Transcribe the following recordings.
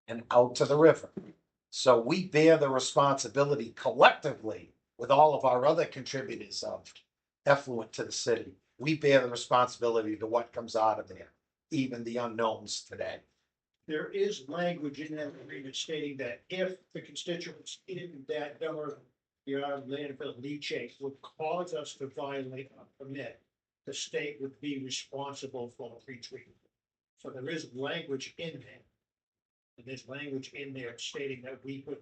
and out to the river. So we bear the responsibility collectively with all of our other contributors of effluent to the city. We bear the responsibility to what comes out of there, even the unknowns today. There is language in that agreement stating that if the constituents in that Dummer yard landfill leachate would cause us to violate a permit, the state would be responsible for pre-treatment. So there is language in there. And there's language in there stating that we could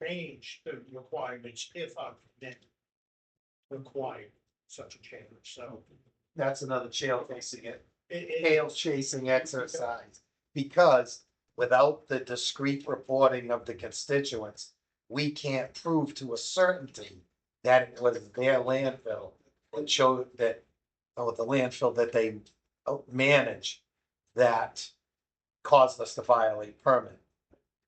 change the requirements if our permit required such a change. So That's another tail chasing it, tail chasing exercise. Because without the discrete reporting of the constituents, we can't prove to a certainty that it was their landfill that showed that, oh, the landfill that they manage that caused us to violate permit.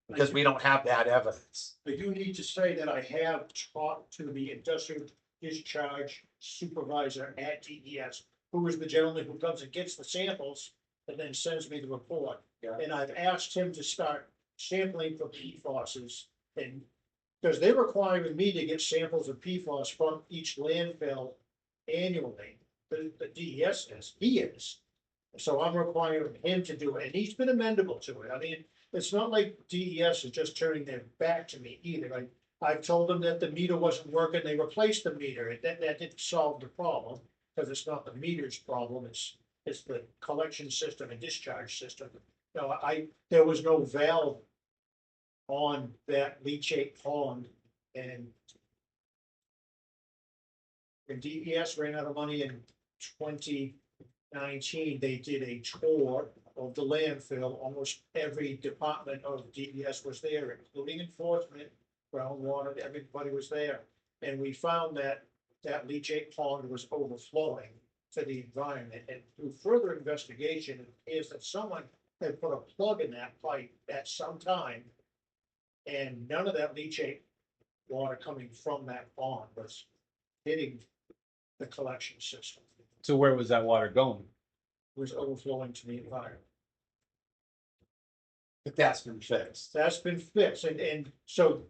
Because we don't have that evidence. I do need to say that I have talked to the industrial discharge supervisor at DES, who is the gentleman who comes and gets the samples and then sends me the report. Yeah. And I've asked him to start sampling for PFASs, and because they're requiring me to get samples of PFAS from each landfill annually. The DES is, he is. So I'm requiring him to do it, and he's been amenable to it. I mean, it's not like DES is just turning their back to me either. I've told them that the meter wasn't working, they replaced the meter, that didn't solve the problem, because it's not the meter's problem, it's the collection system and discharge system. No, there was no valve on that leachate pond, and when DES ran out of money in 2019, they did a tour of the landfill. Almost every department of DES was there, including enforcement, groundwater, everybody was there. And we found that that leachate pond was overflowing to the environment. And through further investigation, it appears that someone had put a plug in that pipe at some time, and none of that leachate water coming from that pond was hitting the collection system. So where was that water going? It was overflowing to the environment. But that's been fixed. That's been fixed, and so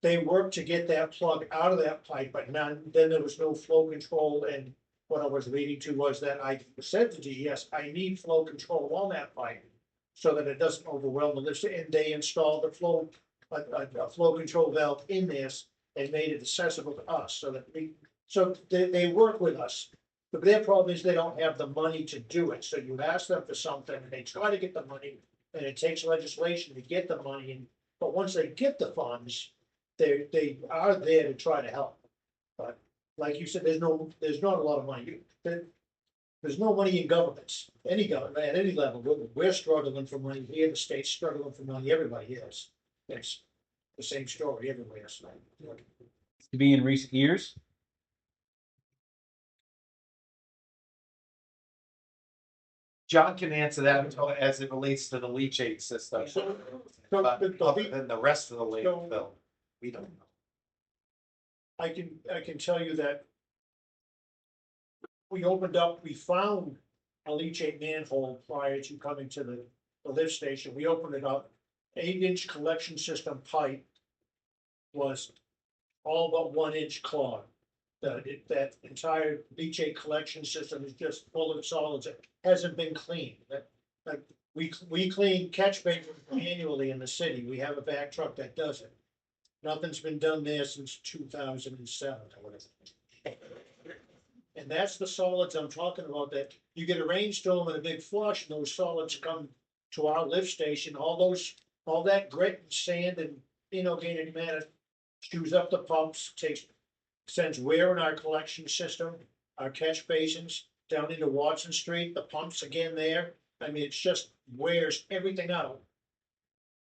they worked to get that plug out of that pipe, but then there was no flow control. And what I was leading to was that I said to DES, I need flow control on that pipe so that it doesn't overwhelm the lift. And they installed a flow control valve in this and made it accessible to us, so that they work with us. But their problem is they don't have the money to do it. So you ask them for something, and they try to get the money, and it takes legislation to get the money. And but once they get the funds, they are there to try to help. But like you said, there's not a lot of money. There's no money in governments, any government at any level. We're struggling for money here. The state's struggling for money. Everybody is. It's the same story everywhere. So, To be in recent years? John can answer that as it relates to the leachate system. But other than the rest of the landfill, we don't know. I can tell you that we found a leachate manhole prior to coming to the lift station. We opened it up, 8-inch collection system pipe was all but 1-inch clogged. That entire leachate collection system is just full of solids. It hasn't been cleaned. We clean catch basins annually in the city. We have a back truck that does it. Nothing's been done there since 2007. And that's the solids I'm talking about, that you get a rainstorm and a big flush, and those solids come to our lift station. All that grit and sand and inorganic matter chews up the pumps, sends wear in our collection system, our catch basins down into Watson Street, the pumps again there. I mean, it just wears everything out.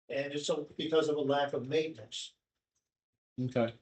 And it's because of a lack of maintenance. Okay.